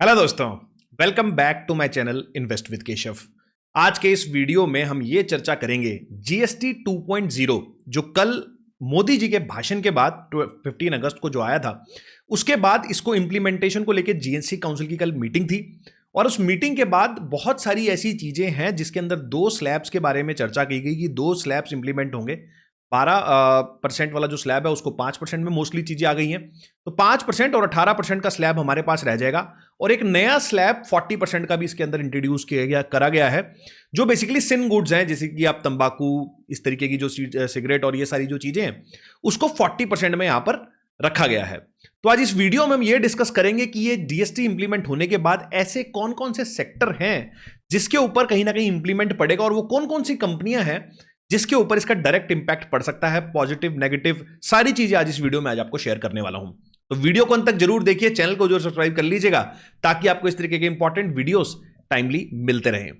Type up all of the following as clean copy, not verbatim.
Hello दोस्तों, welcome back to my channel invest with Keshav. आज के इस वीडियो में हम ये चर्चा करेंगे जीएसटी 2.0 जो कल मोदी जी के भाषण के बाद 15 अगस्त को जो आया था, उसके बाद इसको इंप्लीमेंटेशन को लेकर जीएसटी काउंसिल की कल मीटिंग थी। और उस मीटिंग के बाद बहुत सारी ऐसी चीजें हैं जिसके अंदर दो स्लैब्स के बारे में चर्चा की गई कि दो स्लैब्स इंप्लीमेंट होंगे। 12% वाला जो स्लैब है उसको 5% में मोस्टली चीजें आ गई हैं, तो 5% और 18% का स्लैब हमारे पास रह जाएगा। और एक नया स्लैब 40% का भी इसके अंदर इंट्रोड्यूस करा गया है, जो बेसिकली सिन गुड्स हैं, जैसे कि आप तंबाकू, इस तरीके की जो सिगरेट और ये सारी जो चीजें हैं, उसको 40% में यहां पर रखा गया है। तो आज इस वीडियो में हम ये डिस्कस करेंगे कि ये जीएसटी इंप्लीमेंट होने के बाद ऐसे कौन कौन से सेक्टर हैं जिसके ऊपर कहीं ना कहीं इंप्लीमेंट पड़ेगा, और वो कौन कौन सी कंपनियां हैं जिसके ऊपर इसका डायरेक्ट इंपैक्ट पड़ सकता है, पॉजिटिव नेगेटिव सारी चीजें आज इस वीडियो में आज आपको शेयर करने वाला हूं। तो वीडियो को अंत तक जरूर देखिए, चैनल को जरूर सब्सक्राइब कर लीजिएगा ताकि आपको इस तरीके के इंपॉर्टेंट वीडियोस टाइमली मिलते रहें।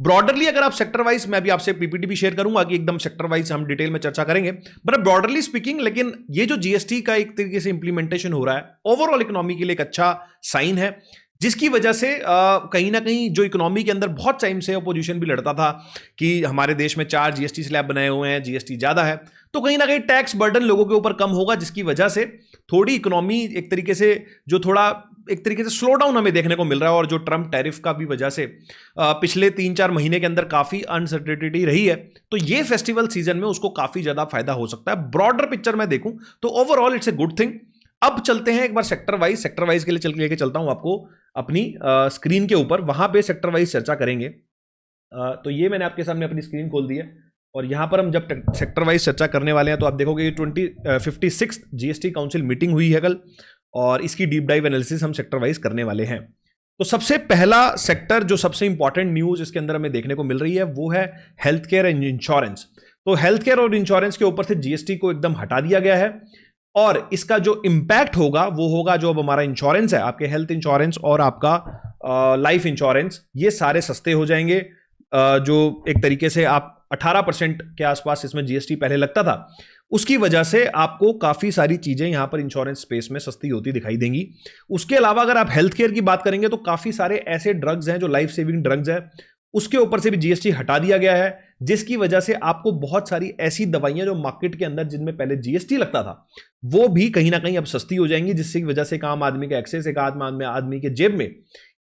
ब्रॉडरली अगर आप सेक्टर वाइज, मैं भी आपसे पीपीटी भी शेयर करूंगा कि एकदम सेक्टर वाइज हम डिटेल में चर्चा करेंगे, बट ब्रॉडरली स्पीकिंग, लेकिन ये जो जीएसटी का एक तरीके से इंप्लीमेंटेशन हो रहा है ओवरऑल इकोनॉमी के लिए एक अच्छा साइन है, जिसकी वजह से कहीं ना कहीं जो इकोनॉमी के अंदर बहुत टाइम से अपोजिशन भी लड़ता था कि हमारे देश में 4 जीएसटी स्लैब बनाए हुए हैं, जीएसटी ज्यादा है, तो कहीं ना कहीं टैक्स बर्डन लोगों के ऊपर कम होगा, जिसकी वजह से थोड़ी इकोनॉमी एक तरीके से जो थोड़ा एक तरीके से स्लो डाउन हमें देखने को मिल रहा है। और जो ट्रम्प टैरिफ का भी वजह से पिछले 3-4 महीने के अंदर काफी अनसर्टेनिटी रही है, तो ये फेस्टिवल सीजन में उसको काफी ज्यादा फायदा हो सकता है। ब्रॉडर पिक्चर में देखूं तो overall it's a good thing. अब चलते हैं एक बार सेक्टर वाइज के लिए लेके चलता हूं आपको अपनी स्क्रीन के ऊपर, वहां पे सेक्टर वाइज चर्चा करेंगे। तो ये मैंने आपके सामने अपनी स्क्रीन खोल दी है, और यहां पर हम जब सेक्टर वाइज चर्चा करने वाले हैं तो आप देखोगे 56 जीएसटी काउंसिल मीटिंग हुई है कल, और इसकी डीप डाइव एनालिसिस हम सेक्टर वाइज करने वाले हैं। तो सबसे पहला सेक्टर जो सबसे इंपॉर्टेंट न्यूज इसके अंदर हमें देखने को मिल रही है वो है हेल्थ केयर एंड इंश्योरेंस। तो हेल्थ केयर और इंश्योरेंस के ऊपर से जीएसटी को एकदम हटा दिया गया है, और इसका जो इंपैक्ट होगा वो होगा जो अब हमारा इंश्योरेंस है, आपके हेल्थ इंश्योरेंस और आपका लाइफ इंश्योरेंस, ये सारे सस्ते हो जाएंगे। जो एक तरीके से आप 18% के आसपास इसमें जीएसटी पहले लगता था, उसकी वजह से आपको काफी सारी चीजें यहां पर इंश्योरेंस स्पेस में सस्ती होती दिखाई देंगी। उसके अलावा अगर आप हेल्थ केयर की बात करेंगे तो काफी सारे ऐसे ड्रग्स हैं जो लाइफ सेविंग ड्रग्स है, उसके ऊपर से भी जीएसटी हटा दिया गया है, जिसकी वजह से आपको बहुत सारी ऐसी दवाइयां जो मार्केट के अंदर जिनमें पहले जीएसटी लगता था वो भी कहीं ना कहीं अब सस्ती हो जाएंगी, जिसकी वजह से एक आम आदमी का एक्सेस, एक आदमी के जेब में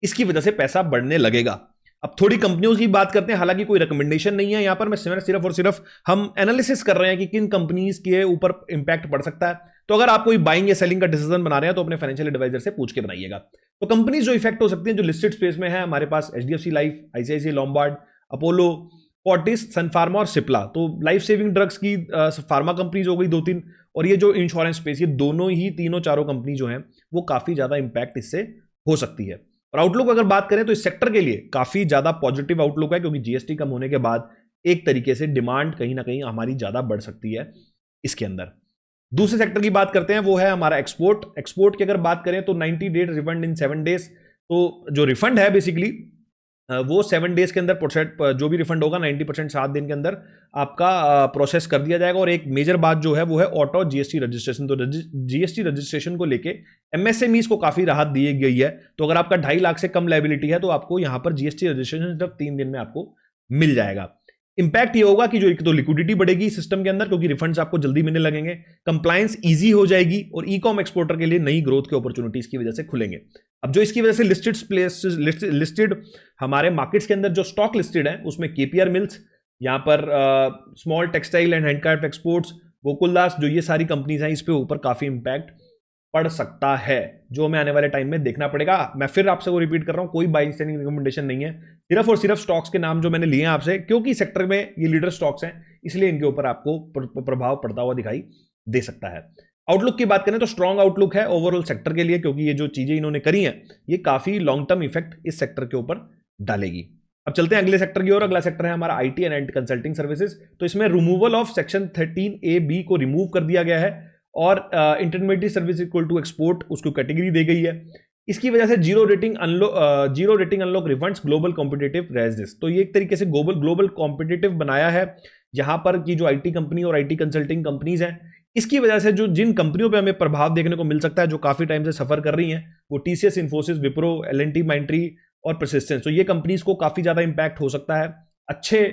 इसकी वजह से पैसा बढ़ने लगेगा। अब थोड़ी कंपनियों की बात करते हैं, हालांकि कोई रिकमेंडेशन नहीं है यहां पर, मैं सिर्फ और सिर्फ हम एनालिसिस कर रहे हैं कि किन कंपनीज के ऊपर इंपैक्ट पड़ सकता है। तो अगर आप कोई बाइंग या सेलिंग का डिसीजन बना रहे हैं तो अपने फाइनेंशियल एडवाइजर से पूछ के बनाइएगा। तो कंपनीज जो इफेक्ट हो सकती हैं जो लिस्टेड स्पेस में है, हमारे पास HDFC Life, ICICI Lombard, Apollo, Fortis, Sun Pharma और सिप्ला। तो लाइफ सेविंग ड्रग्स की फार्मा कंपनीज हो गई 2-3, और ये जो इंश्योरेंस स्पेस, ये दोनों ही चारों कंपनी जो हैं वो काफी ज्यादा इंपैक्ट इससे हो सकती है। और आउटलुक अगर बात करें तो इस सेक्टर के लिए काफी ज्यादा पॉजिटिव आउटलुक है, क्योंकि जीएसटी कम होने के बाद एक तरीके से डिमांड कहीं ना कहीं हमारी ज्यादा बढ़ सकती है इसके अंदर। दूसरे सेक्टर की बात करते हैं, वो है हमारा एक्सपोर्ट की अगर बात करें तो 90 डेज रिफंड इन 7 डेज। तो जो रिफंड है बेसिकली वो 7 डेज के अंदर प्रोसेस, जो भी रिफंड होगा 90% 7 दिन के अंदर आपका प्रोसेस कर दिया जाएगा। और एक मेजर बात जो है वो है ऑटो जीएसटी रजिस्ट्रेशन। तो जीएसटी रजिस्ट्रेशन को लेके एमएसएमईज को काफी राहत दी गई है। तो अगर आपका 2.5 लाख से कम लायबिलिटी है तो आपको यहां पर जीएसटी रजिस्ट्रेशन सिर्फ 3 दिन में आपको मिल जाएगा। इंपैक्ट ये होगा कि जो एक तो लिक्विडिटी बढ़ेगी सिस्टम के अंदर, क्योंकि रिफंड्स आपको जल्दी मिलने लगेंगे, कंप्लायंस इजी हो जाएगी, और ई कॉम एक्सपोर्टर के लिए नई ग्रोथ के अपॉर्चुनिटीज की वजह से खुलेंगे। अब जो इसकी वजह से लिस्टेड हमारे मार्केट्स के अंदर जो स्टॉक लिस्टेड है उसमें केपीआर मिल्स, यहां पर small textile and handcraft exports, Gokuldas, जो ये सारी कंपनीज हैं, इस पे ऊपर काफी इंपैक्ट पड़ सकता है, जो हमें आने वाले टाइम में देखना पड़ेगा। मैं फिर आपसे वो रिपीट कर रहा हूं, कोई बाइंग सेलिंग रिकमेंडेशन नहीं है, सिर्फ और सिर्फ स्टॉक्स के नाम जो मैंने लिए हैं आपसे, क्योंकि सेक्टर में ये लीडर स्टॉक्स हैं, इसलिए इनके ऊपर आपको प्रभाव पड़ता हुआ दिखाई दे सकता है। आउटलुक की बात करें तो स्ट्रॉन्ग आउटलुक है ओवरऑल सेक्टर के लिए, क्योंकि ये जो चीजें इन्होंने करी हैं ये काफी लॉन्ग टर्म इफेक्ट इस सेक्टर के ऊपर डालेगी। अब चलते हैं अगले सेक्टर की ओर। अगला सेक्टर है हमारा आईटी एंड कंसल्टिंग सर्विसेज। तो इसमें रिमूवल ऑफ सेक्शन 13A(b) को रिमूव कर दिया गया है, और intermediate service equal to export उसको कैटेगरी दी गई है। इसकी वजह से zero rating unlock refunds global competitive raises. तो ये एक तरीके से ग्लोबल कॉम्पिटिटिव बनाया है, यहां पर की जो आईटी कंपनी और आईटी कंसल्टिंग कंपनीज हैं इसकी वजह से जो जिन कंपनियों पे हमें प्रभाव देखने को मिल सकता है, जो काफी टाइम से सफर कर रही हैं, वो टीसीएस, इन्फोसिस, विप्रो, एल&टी, माइंट्री और परसिस्टेंस। तो ये कंपनीज को काफी ज्यादा इंपैक्ट हो सकता है अच्छे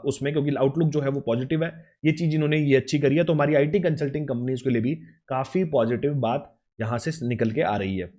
उसमें, क्योंकि आउटलुक जो है वो पॉजिटिव है। ये चीज इन्होंने ये अच्छी करी है, तो हमारी आईटी कंसल्टिंग कंपनीज के लिए भी काफी पॉजिटिव बात यहां से निकल के आ रही है।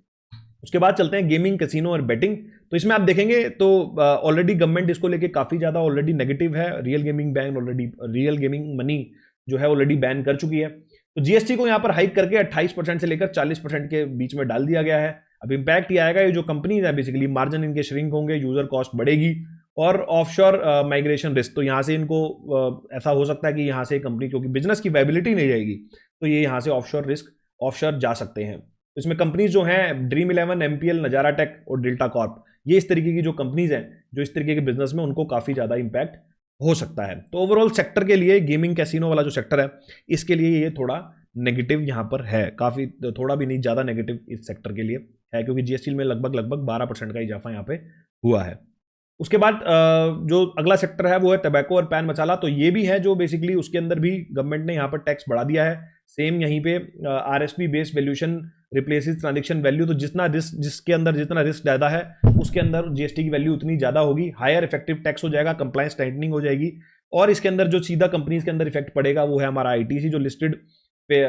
उसके बाद चलते हैं गेमिंग, कैसीनो और बेटिंग। तो इसमें आप देखेंगे तो ऑलरेडी गवर्नमेंट इसको लेके काफी ज्यादा ऑलरेडी नेगेटिव है। Real gaming ban already, real gaming money जो है ऑलरेडी बैन कर चुकी है। तो जीएसटी को यहां पर हाइक करके 28% से लेकर 40% के बीच में डाल दिया गया है। अब इंपैक्ट ये आएगा, ये जो कंपनीज है बेसिकली मार्जिन इनके श्रिंक होंगे, यूजर कॉस्ट बढ़ेगी और ऑफशोर माइग्रेशन रिस्क। तो यहां से इनको ऐसा हो सकता है कि यहां से कंपनी, क्योंकि बिजनेस की वायबिलिटी नहीं रहेगी, तो ये यहां से ऑफशोर रिस्क, ऑफशोर जा सकते हैं। तो इसमें कंपनीज जो हैं ड्रीम 11, एमपीएल, नजारा टेक और डेल्टा कॉर्प, ये इस तरीके की जो कंपनीज हैं जो इस तरीके के बिजनेस में, उनको काफी ज्यादा इंपैक्ट हो सकता है। तो ओवरऑल सेक्टर के लिए गेमिंग कैसीनो वाला जो सेक्टर है, इसके लिए ये थोड़ा नेगेटिव यहां पर है, काफी, थोड़ा भी नहीं, ज्यादा नेगेटिव इस सेक्टर के लिए है, क्योंकि जीएसटी में लगभग 12% का इजाफा यहां पे हुआ है। उसके बाद जो अगला सेक्टर है वो है टबैको और पैन मसाला। तो ये भी है जो बेसिकली उसके अंदर भी गवर्नमेंट ने यहाँ पर टैक्स बढ़ा दिया है। सेम यहीं पे RSP based valuation replaces transaction value. तो जितना रिस्क, जिसके अंदर जितना रिस्क ज्यादा है, उसके अंदर जीएसटी की वैल्यू उतनी ज्यादा होगी। हायर इफेक्टिव टैक्स हो जाएगा, कंप्लायंस टाइटनिंग हो जाएगी। और इसके अंदर जो सीधा कंपनीज के अंदर इफेक्ट पड़ेगा वो है हमारा आईटीसी, जो लिस्टेड पे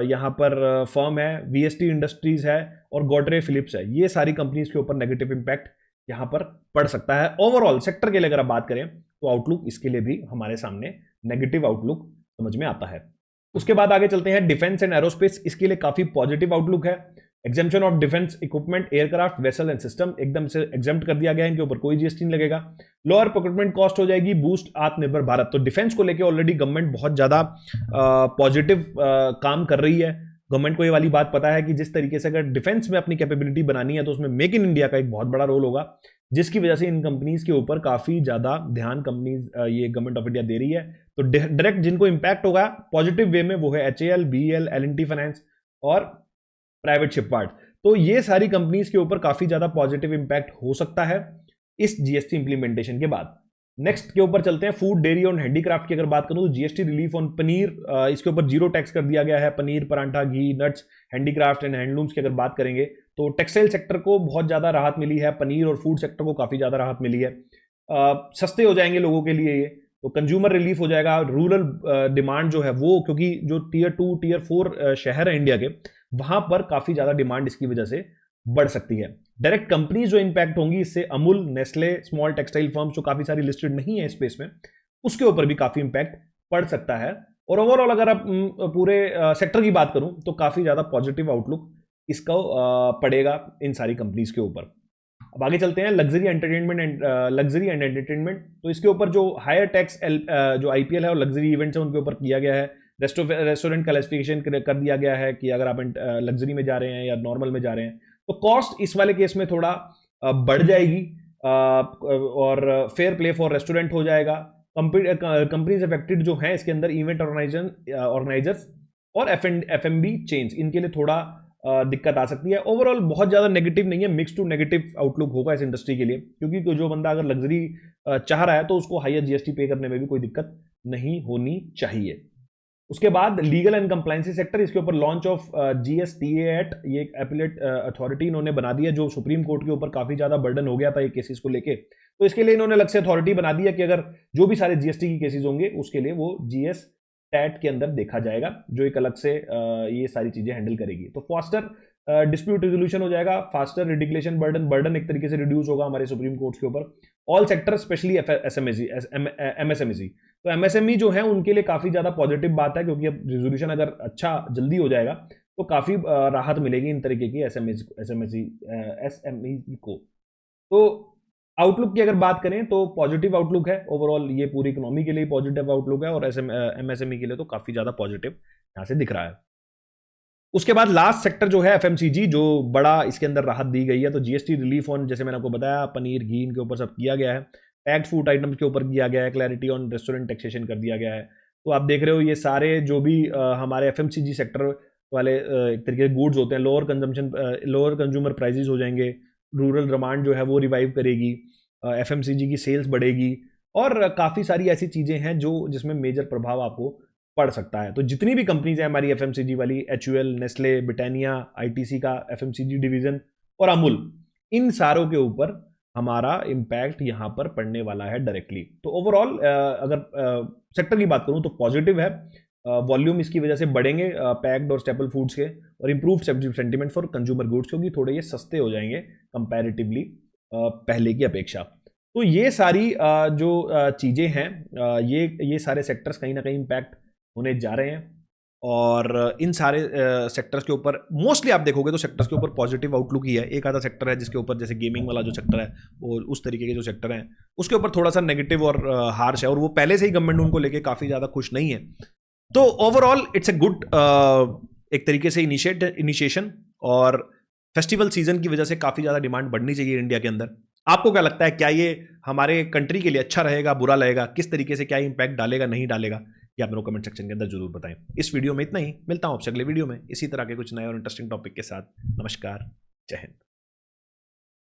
यहाँ पर फर्म है, वीएसटी इंडस्ट्रीज है और गॉडरे फिलिप्स है। ये सारी कंपनीज के ऊपर नेगेटिव इंपैक्ट यहां पर पड़ सकता है। ओवरऑल सेक्टर के लिए अगर आप बात करें तो आउटलुक इसके लिए भी हमारे सामने नेगेटिव आउटलुक समझ में आता है। उसके बाद आगे चलते हैं डिफेंस एंड एरोस्पेस। इसके लिए काफी पॉजिटिव आउटलुक है। Exemption of defence equipment, aircraft, vessel and system एकदम से एग्जेम्प्ट कर दिया गया है, इनके ऊपर कोई जीएसटी नहीं लगेगा। लोअर प्रोक्योरमेंट कॉस्ट हो जाएगी, बूस्ट आत्मनिर्भर भारत। तो डिफेंस को लेकर ऑलरेडी गवर्नमेंट बहुत ज्यादा पॉजिटिव काम कर रही है। गवर्नमेंट को ये वाली बात पता है कि जिस तरीके से अगर डिफेंस में अपनी कैपेबिलिटी बनानी है तो उसमें मेक इन इंडिया का एक बहुत बड़ा रोल होगा, जिसकी वजह से इन कंपनीज के ऊपर काफी ज्यादा ध्यान कंपनीज ये गवर्नमेंट ऑफ इंडिया दे रही है। तो डायरेक्ट जिनको इंपैक्ट होगा पॉजिटिव वे में वो है एचएएल, बीएल, एल&टी फाइनेंस और प्राइवेट शिपयार्ड। तो ये सारी कंपनीज के ऊपर काफी ज्यादा पॉजिटिव इंपैक्ट हो सकता है इस जीएसटी इंप्लीमेंटेशन के बाद। नेक्स्ट के ऊपर चलते हैं फूड, डेयरी और हैंडीक्राफ्ट की अगर बात करूं तो जीएसटी रिलीफ ऑन पनीर, इसके ऊपर जीरो टैक्स कर दिया गया है। पनीर, परांठा, घी, नट्स, हैंडीक्राफ्ट एंड हैंडलूम्स की अगर बात करेंगे तो टेक्सटाइल सेक्टर को बहुत ज्यादा राहत मिली है, पनीर और फूड सेक्टर को काफी ज्यादा राहत मिली है। सस्ते हो जाएंगे लोगों के लिए ये, तो कंज्यूमर रिलीफ हो जाएगा। रूरल डिमांड जो है वो, क्योंकि जो टीयर 2 टीयर 4 शहर है इंडिया के, वहां पर काफी ज्यादा डिमांड इसकी वजह से बढ़ सकती है। डायरेक्ट कंपनीज जो इंपैक्ट होंगी इससे, Amul, Nestle, small textile firms जो काफी सारी लिस्टेड नहीं है स्पेस में, उसके ऊपर भी काफी इंपैक्ट पड़ सकता है। और ओवरऑल अगर आप पूरे सेक्टर की बात करूं तो काफी ज्यादा पॉजिटिव आउटलुक इसका पड़ेगा इन सारी कंपनीज के ऊपर। अब आगे चलते हैं luxury entertainment and luxury and entertainment. तो इसके ऊपर जो हायर टैक्स जो आईपीएल है और लग्जरी इवेंट्स है उनके ऊपर किया गया है। रेस्टोरेंट क्लासिफिकेशन कर दिया गया है कि अगर आप लग्जरी में जा रहे हैं या नॉर्मल में जा रहे हैं तो कॉस्ट इस वाले केस में थोड़ा बढ़ जाएगी और फेयर प्ले फॉर रेस्टोरेंट हो जाएगा। कंपनीज अफेक्टेड जो हैं इसके अंदर इवेंट ऑर्गेनाइजर्स और एफएमबी चेन्स, इनके लिए थोड़ा दिक्कत आ सकती है। ओवरऑल बहुत ज्यादा नेगेटिव नहीं है, मिक्स टू नेगेटिव आउटलुक होगा इस इंडस्ट्री के लिए, क्योंकि जो बंदा अगर लग्जरी चाह रहा है तो उसको हायर जीएसटी पे करने में भी कोई दिक्कत नहीं होनी चाहिए। उसके बाद लीगल एंड कंप्लायंसी सेक्टर, इसके ऊपर लॉन्च ऑफ जीएसटीए एक्ट, ये एक एपिलेट अथॉरिटी इन्होंने बना दी है, जो सुप्रीम कोर्ट के ऊपर काफी ज्यादा बर्डन हो गया था ये केसेस को लेके। तो इसके लिए इन्होंने अलग से अथॉरिटी बना दी है कि अगर जो भी सारे जीएसटी की केसेस होंगे उसके लिए वो जीएस टैट के अंदर देखा जाएगा, जो एक अलग से ये सारी चीजें हैंडल करेगी। तो फास्टर डिस्प्यूट रेजोल्यूशन हो जाएगा, फास्टर लिटिगेशन बर्डन एक तरीके से रिड्यूस होगा हमारे सुप्रीम कोर्ट के ऊपर। ऑल सेक्टर स्पेशली एमएसएमई, तो एमएसएमई जो है उनके लिए काफी ज्यादा पॉजिटिव बात है, क्योंकि अब रेजोल्यूशन अगर अच्छा जल्दी हो जाएगा तो काफी राहत मिलेगी इन तरीके की एसएमई को। तो आउटलुक की अगर बात करें तो पॉजिटिव आउटलुक है ओवरऑल, ये पूरी इकोनॉमी के लिए पॉजिटिव आउटलुक है और एमएसएमई के लिए तो काफी ज्यादा पॉजिटिव यहां से दिख रहा है। उसके बाद लास्ट सेक्टर जो है एफएमसीजी, जो बड़ा इसके अंदर राहत दी गई है। तो जीएसटी रिलीफ ऑन, जैसे मैंने आपको बताया, पनीर, घी, इनके ऊपर सब किया गया है। पैक्ड फूड आइटम्स के ऊपर किया गया है। क्लैरिटी ऑन रेस्टोरेंट टैक्सेशन कर दिया गया है। तो आप देख रहे हो ये सारे जो भी हमारे एफएमसीजी सेक्टर वाले एक तरीके के गुड्स होते हैं, लोअर कंज्यूमर प्राइजेस हो जाएंगे। रूरल डिमांड जो है वो रिवाइव करेगी, एफएमसीजी की सेल्स बढ़ेगी और काफ़ी सारी ऐसी चीज़ें हैं जो जिसमें मेजर प्रभाव आपको पड़ सकता है। तो जितनी भी कंपनीज है हमारी एफएमसीजी वाली, एचयूएल, नेस्ले, ब्रिटानिया, आईटीसी का एफएमसीजी डिवीजन और अमूल, इन सारों के ऊपर हमारा इम्पैक्ट यहां पर पड़ने वाला है डायरेक्टली। तो ओवरऑल अगर सेक्टर की बात करूं तो पॉजिटिव है। वॉल्यूम इसकी वजह से बढ़ेंगे पैक्ड और स्टेपल फूड्स के, और improve sentiment for consumer goods, क्योंकि थोड़े ये सस्ते हो जाएंगे कंपैरेटिवली पहले की अपेक्षा। तो ये सारी जो चीज़ें हैं, ये सारे सेक्टर्स कहीं ना कहीं इम्पैक्ट होने जा रहे हैं। और इन सारे सेक्टर्स के ऊपर मोस्टली आप देखोगे तो सेक्टर्स के ऊपर पॉजिटिव आउटलुक ही है। एक आधा सेक्टर है जिसके ऊपर, जैसे गेमिंग वाला जो सेक्टर है, वो उस तरीके के जो सेक्टर हैं उसके ऊपर थोड़ा सा नेगेटिव और हार्श है, और वो पहले से ही गवर्नमेंट उनको लेके काफ़ी ज़्यादा खुश नहीं है। तो ओवरऑल इट्स ए गुड एक तरीके से इनिशिएशन, और फेस्टिवल सीजन की वजह से काफ़ी ज़्यादा डिमांड बढ़नी चाहिए इंडिया के अंदर। आपको क्या लगता है, क्या ये हमारे कंट्री के लिए अच्छा रहेगा, बुरा रहेगा, किस तरीके से क्या इंपैक्ट डालेगा, नहीं डालेगा, ये आप मेरे को कमेंट सेक्शन के अंदर जरूर बताएं। इस वीडियो में इतना ही, मिलता हूं आपसे अगले वीडियो में इसी तरह के कुछ नए और इंटरेस्टिंग टॉपिक के साथ। नमस्कार, जय हिंद।